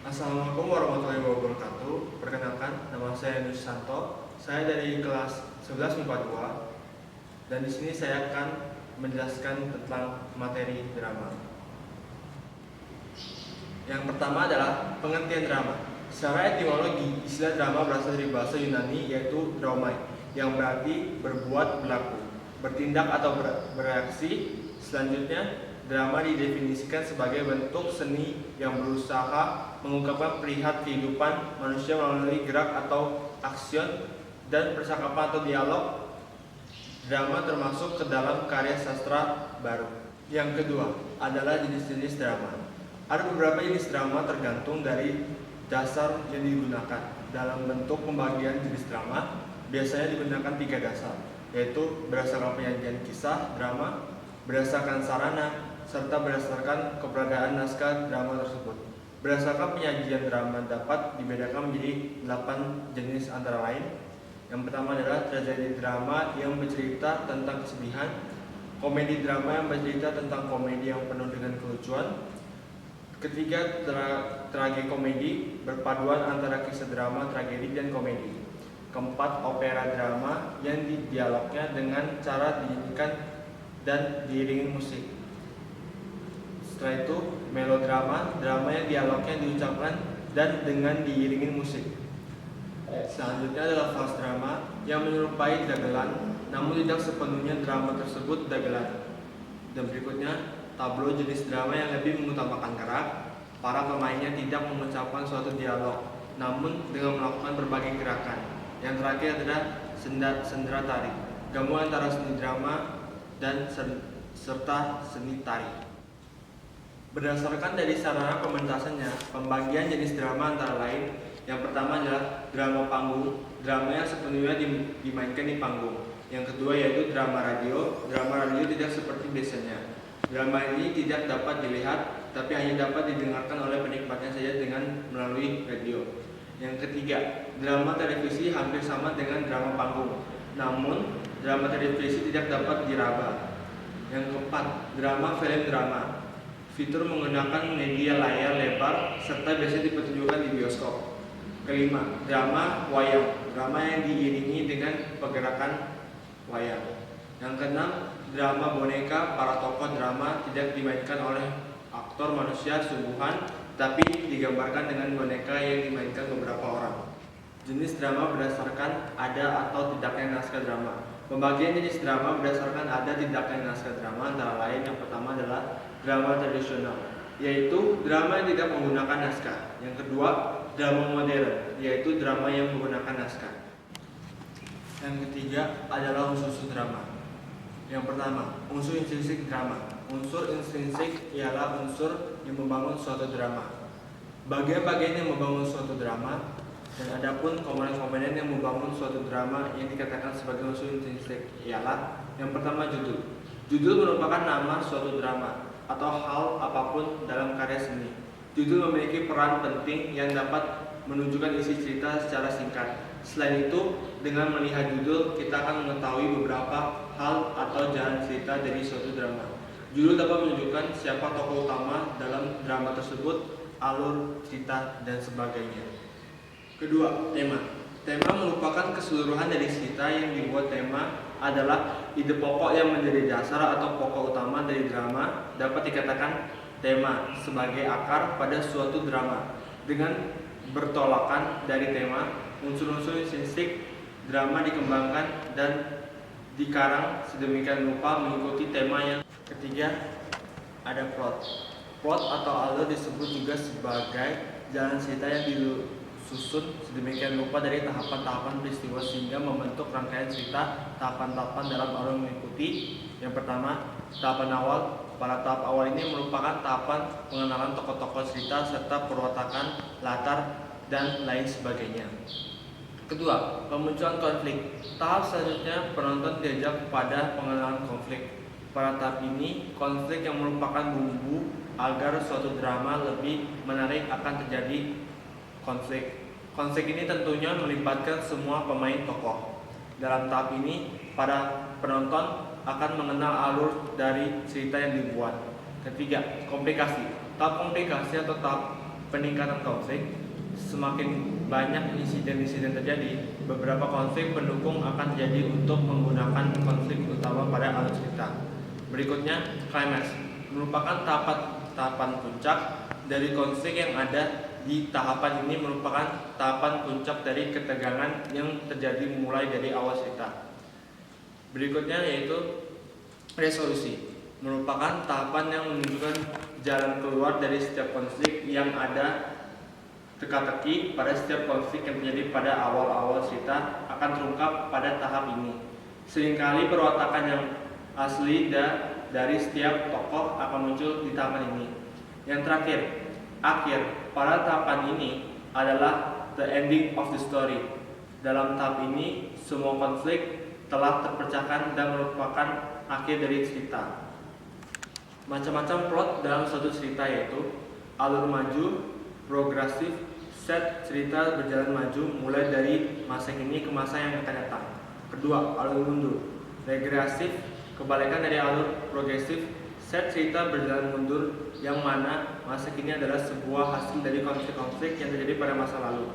Assalamualaikum warahmatullahi wabarakatuh. Perkenalkan, nama saya Nus Santo. Saya dari kelas 11 MIPA 2 dan di sini saya akan menjelaskan tentang materi drama. Yang pertama adalah pengertian drama. Secara etimologi, istilah drama berasal dari bahasa Yunani yaitu draumai, yang berarti berbuat, berlaku, bertindak atau bereaksi. Selanjutnya, drama didefinisikan sebagai bentuk seni yang berusaha mengungkapkan perihal kehidupan manusia melalui gerak atau aksion dan percakapan atau dialog. Drama termasuk ke dalam karya sastra baru. Yang kedua adalah jenis-jenis drama. Ada beberapa jenis drama tergantung dari dasar yang digunakan. Dalam bentuk pembagian jenis drama, biasanya digunakan 3 dasar, yaitu berdasarkan penyajian kisah drama, berdasarkan sarana, serta berdasarkan keberadaan naskah drama tersebut. Berdasarkan penyajian drama dapat dibedakan menjadi 8 jenis antara lain. Yang pertama adalah tragedi drama yang bercerita tentang kesedihan, komedi drama yang bercerita tentang komedi yang penuh dengan kelucuan. Ketiga, tragikomedi berpaduan antara kisah drama, tragedi, dan komedi. Keempat, opera drama yang dialognya dengan cara dinyanyikan dan diiringi musik. Setelah itu, melodrama, drama yang dialognya diucapkan dan dengan diiringi musik. Selanjutnya adalah fals drama yang menyerupai dagelan, namun tidak sepenuhnya drama tersebut dagelan. Dan berikutnya, tablo jenis drama yang lebih mengutamakan gerak. Para pemainnya tidak mengucapkan suatu dialog, namun dengan melakukan berbagai gerakan. Yang terakhir adalah sendera tari, gabungan antara seni drama dan serta seni tari. Berdasarkan dari sarana pementasannya, pembagian jenis drama antara lain, yang pertama adalah drama panggung, drama yang sepenuhnya dimainkan di panggung. Yang kedua yaitu drama radio tidak seperti biasanya. Drama ini tidak dapat dilihat, tapi hanya dapat didengarkan oleh penikmatnya saja dengan melalui radio. Yang ketiga, drama televisi hampir sama dengan drama panggung, namun drama televisi tidak dapat diraba. Yang keempat, drama film drama. Fitur menggunakan media layar lebar serta biasanya dipertunjukkan di bioskop. Kelima, drama wayang, drama yang diiringi dengan pergerakan wayang. Yang keenam, drama boneka. Para tokoh drama tidak dimainkan oleh aktor manusia sungguhan, tapi digambarkan dengan boneka yang dimainkan beberapa orang. Jenis drama berdasarkan ada atau tidaknya naskah drama. Pembagian jenis drama berdasarkan ada tidaknya naskah drama antara lain. Yang pertama adalah drama tradisional, yaitu drama yang tidak menggunakan naskah. Yang kedua, drama modern, yaitu drama yang menggunakan naskah. Yang ketiga adalah unsur drama. Yang pertama, unsur intrinsik drama. Unsur intrinsik ialah unsur yang membangun suatu drama. Bagian-bagian yang membangun suatu drama, dan adapun komponen-komponen yang membangun suatu drama yang dikatakan sebagai unsur intrinsik ialah yang pertama, judul. Judul merupakan nama suatu drama atau hal apapun dalam karya seni. Judul memiliki peran penting yang dapat menunjukkan isi cerita secara singkat. Selain itu, dengan melihat judul, kita akan mengetahui beberapa hal atau jalan cerita dari suatu drama. Judul dapat menunjukkan siapa tokoh utama dalam drama tersebut, alur cerita, dan sebagainya. Kedua, tema. Tema merupakan keseluruhan dari cerita yang dibuat. Tema adalah ide pokok yang menjadi dasar atau pokok utama dari drama. Dapat dikatakan tema sebagai akar pada suatu drama. Dengan bertolakan dari tema, unsur-unsur intrinsik drama dikembangkan dan dikarang sedemikian rupa mengikuti tema yang. Ketiga, ada plot. Plot atau alur disebut juga sebagai jalan cerita yang disusun sedemikian rupa dari tahapan-tahapan peristiwa sehingga membentuk rangkaian cerita. Tahapan-tahapan dalam alur mengikuti. Yang pertama, tahapan awal. Pada tahap awal ini merupakan tahapan pengenalan tokoh-tokoh cerita serta perwatakan, latar, dan lain sebagainya. Kedua, pemunculan konflik. Tahap selanjutnya penonton diajak pada pengenalan konflik. Pada tahap ini, konflik yang merupakan bumbu agar suatu drama lebih menarik akan terjadi konflik. Konflik ini tentunya melibatkan semua pemain tokoh. Dalam tahap ini, para penonton akan mengenal alur dari cerita yang dibuat. Ketiga, komplikasi. Tahap komplikasi atau tahap peningkatan konflik, semakin banyak insiden-insiden terjadi, beberapa konflik pendukung akan terjadi untuk menggunakan konflik utama pada alur cerita. Berikutnya, climax merupakan tahapan puncak dari konflik yang ada. Di tahapan ini merupakan tahapan puncak dari ketegangan yang terjadi mulai dari awal cerita. Berikutnya yaitu resolusi, merupakan tahapan yang menunjukkan jalan keluar dari setiap konflik yang ada. Teka-teki pada setiap konflik yang terjadi pada awal-awal cerita akan terungkap pada tahap ini. Seringkali perwatakan yang asli dari setiap tokoh akan muncul di tahapan ini. Yang terakhir, akhir pada tahapan ini adalah the ending of the story. Dalam tahap ini, semua konflik telah terpecahkan dan merupakan akhir dari cerita. Macam-macam plot dalam suatu cerita yaitu alur maju, progresif, set cerita berjalan maju mulai dari masa kini ke masa yang akan datang. Kedua, alur mundur, regresif, kebalikan dari alur progresif, set cerita berjalan mundur yang mana masa kini adalah sebuah hasil dari konflik-konflik yang terjadi pada masa lalu.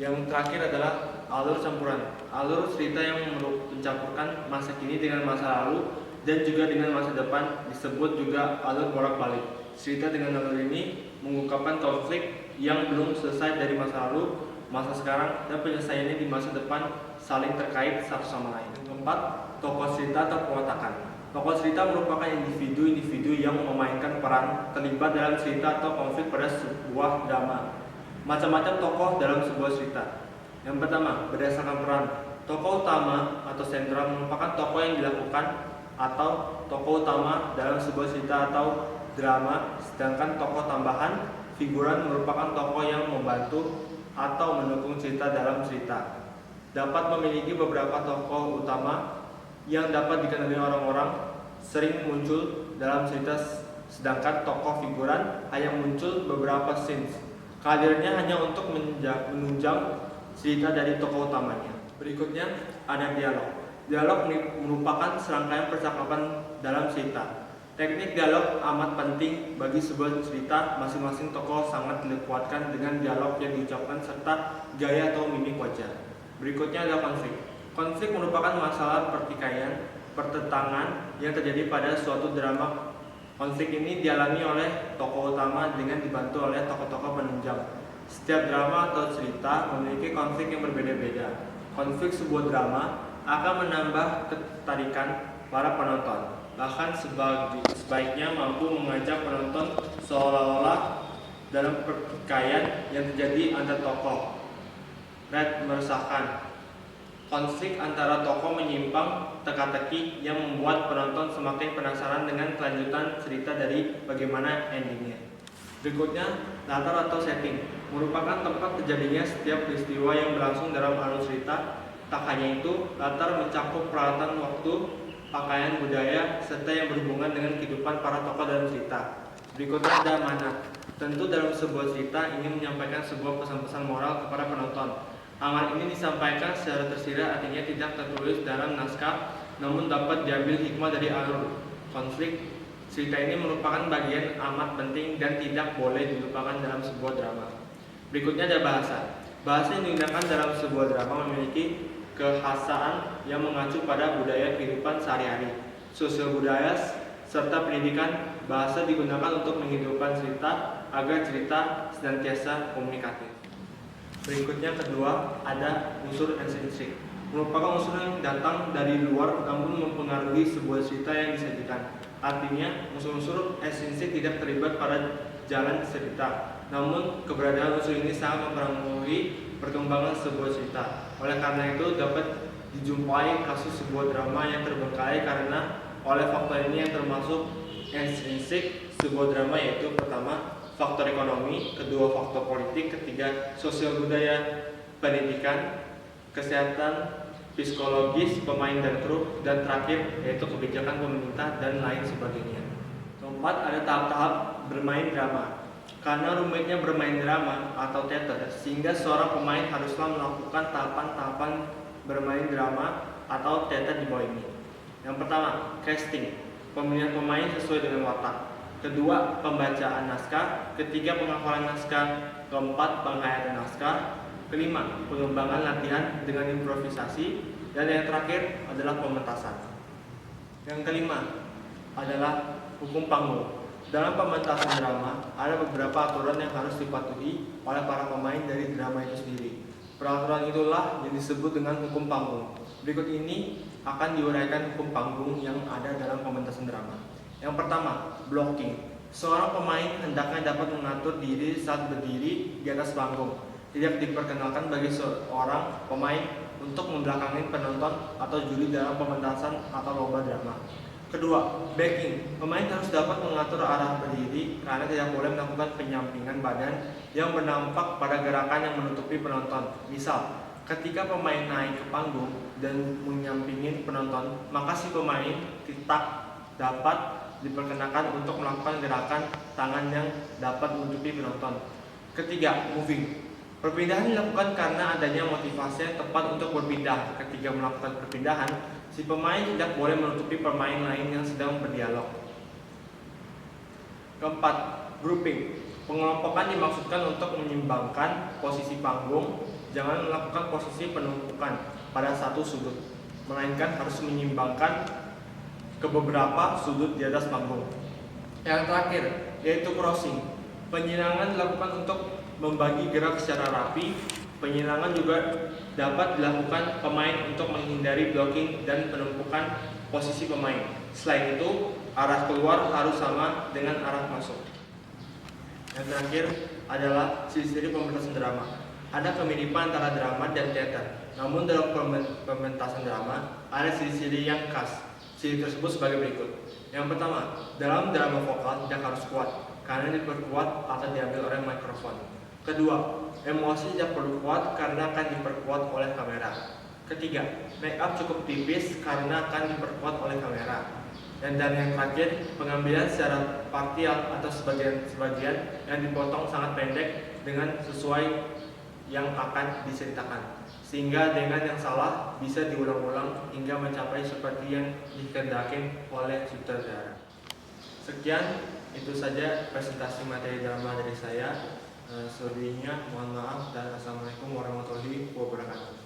Yang terakhir adalah alur campuran, alur cerita yang mencampurkan masa kini dengan masa lalu dan juga dengan masa depan, disebut juga alur bolak-balik. Cerita dengan alur ini mengungkapkan konflik yang belum selesai dari masa lalu, masa sekarang, dan penyelesaiannya di masa depan saling terkait satu sama lain. Yang keempat, tokoh cerita atau pewatakan. Tokoh cerita merupakan individu-individu yang memainkan peran terlibat dalam cerita atau konflik pada sebuah drama. Macam-macam tokoh dalam sebuah cerita. Yang pertama, berdasarkan peran. Tokoh utama atau sentral merupakan tokoh yang dilakukan atau tokoh utama dalam sebuah cerita atau drama, sedangkan tokoh tambahan, figuran merupakan tokoh yang membantu atau mendukung cerita dalam cerita. Dapat memiliki beberapa tokoh utama yang dapat dikenali orang-orang, sering muncul dalam cerita, sedangkan tokoh figuran hanya muncul beberapa scenes. Kehadirannya hanya untuk menunjang cerita dari tokoh utamanya. Berikutnya ada dialog. Dialog merupakan serangkaian percakapan dalam cerita. Teknik dialog amat penting bagi sebuah cerita. Masing-masing tokoh sangat dikuatkan dengan dialog yang diucapkan serta gaya atau mimik wajah. Berikutnya adalah konflik. Konflik merupakan masalah pertikaian, pertentangan yang terjadi pada suatu drama. Konflik ini dialami oleh tokoh utama dengan dibantu oleh tokoh-tokoh penunjang. Setiap drama atau cerita memiliki konflik yang berbeda-beda. Konflik sebuah drama akan menambah ketertarikan para penonton. Bahkan sebaiknya mampu mengajak penonton seolah-olah dalam pertikaian yang terjadi antar tokoh. Red meresahkan. Konflik antara tokoh menyimpang teka-teki yang membuat penonton semakin penasaran dengan kelanjutan cerita dari bagaimana endingnya. Berikutnya, latar atau setting merupakan tempat terjadinya setiap peristiwa yang berlangsung dalam alur cerita. Tak hanya itu, latar mencakup peralatan waktu, pakaian, budaya, serta yang berhubungan dengan kehidupan para tokoh dalam cerita. Berikutnya ada mana. Tentu dalam sebuah cerita ingin menyampaikan sebuah pesan-pesan moral kepada penonton. Amal ini disampaikan secara tersirat, artinya tidak tertulis dalam naskah, namun dapat diambil hikmah dari alur konflik. Cerita ini merupakan bagian amat penting dan tidak boleh dilupakan dalam sebuah drama. Berikutnya ada bahasa. Bahasa yang digunakan dalam sebuah drama memiliki kekhasan yang mengacu pada budaya kehidupan sehari-hari, sosial budaya, serta pendidikan. Bahasa digunakan untuk menghidupkan cerita agar cerita senantiasa komunikatif. Berikutnya kedua ada unsur esensi, merupakan unsur yang datang dari luar namun mempengaruhi sebuah cerita yang disajikan. Artinya unsur-unsur esensi tidak terlibat pada jalan cerita, namun keberadaan unsur ini sangat mempengaruhi perkembangan sebuah cerita. Oleh karena itu dapat dijumpai kasus sebuah drama yang terbengkalai karena oleh faktor ini yang termasuk esensi sebuah drama, yaitu pertama faktor ekonomi, kedua faktor politik, ketiga sosial budaya, pendidikan, kesehatan, psikologis, pemain dan kru, dan terakhir yaitu kebijakan pemerintah dan lain sebagainya. Keempat ada tahap-tahap bermain drama. Karena rumitnya bermain drama atau teater, sehingga seorang pemain haruslah melakukan tahapan-tahapan bermain drama atau teater di bawah ini. Yang pertama, casting, pemilihan pemain sesuai dengan watak. kedua pembacaan naskah, ketiga penghafalan naskah, keempat penghayatan naskah, kelima pengembangan latihan dengan improvisasi, dan yang terakhir adalah pementasan. Yang kelima adalah hukum panggung. Dalam pementasan drama ada beberapa aturan yang harus dipatuhi oleh para pemain dari drama itu sendiri. Peraturan itulah yang disebut dengan hukum panggung. Berikut ini akan diuraikan hukum panggung yang ada dalam pementasan drama. Yang pertama, blocking. Seorang pemain hendaknya dapat mengatur diri saat berdiri di atas panggung. Tidak diperkenalkan bagi seorang pemain untuk membelakangi penonton atau juri dalam pementasan atau lomba drama. Kedua, backing. Pemain harus dapat mengatur arah berdiri karena tidak boleh melakukan penyampingan badan yang berdampak pada gerakan yang menutupi penonton. Misal, ketika pemain naik ke panggung dan menyampingin penonton, maka si pemain tidak dapat diperkenakan untuk melakukan gerakan tangan yang dapat menutupi penonton. Ketiga, moving. Perpindahan dilakukan karena adanya motivasi yang tepat untuk berpindah. Ketika melakukan perpindahan, si pemain tidak boleh menutupi pemain lain yang sedang berdialog. Keempat, grouping. Pengelompokan dimaksudkan untuk menyimbangkan posisi panggung. Jangan melakukan posisi penumpukan pada satu sudut, melainkan harus menyimbangkan ke beberapa sudut di atas panggung. Yang terakhir, yaitu crossing. Penyilangan dilakukan untuk membagi gerak secara rapi. Penyilangan juga dapat dilakukan pemain untuk menghindari blocking dan penumpukan posisi pemain. Selain itu, arah keluar harus sama dengan arah masuk. Yang terakhir adalah ciri-ciri pementasan drama. Ada kemiripan antara drama dan teater. Namun dalam pementasan drama ada ciri-ciri yang khas. Ciri tersebut sebagai berikut. Yang pertama, dalam drama vokal tidak harus kuat karena diperkuat atau diambil oleh mikrofon. Kedua, emosi tidak perlu kuat karena akan diperkuat oleh kamera. Ketiga, make up cukup tipis karena akan diperkuat oleh kamera. Dan yang terakhir, pengambilan secara partial atau sebagian yang dipotong sangat pendek dengan sesuai yang akan diceritakan, sehingga dengan yang salah bisa diulang-ulang hingga mencapai seperti yang dikehendaki oleh sutradara. Sekian, itu saja presentasi materi drama dari saya. Selebihnya mohon maaf dan assalamualaikum warahmatullahi wabarakatuh.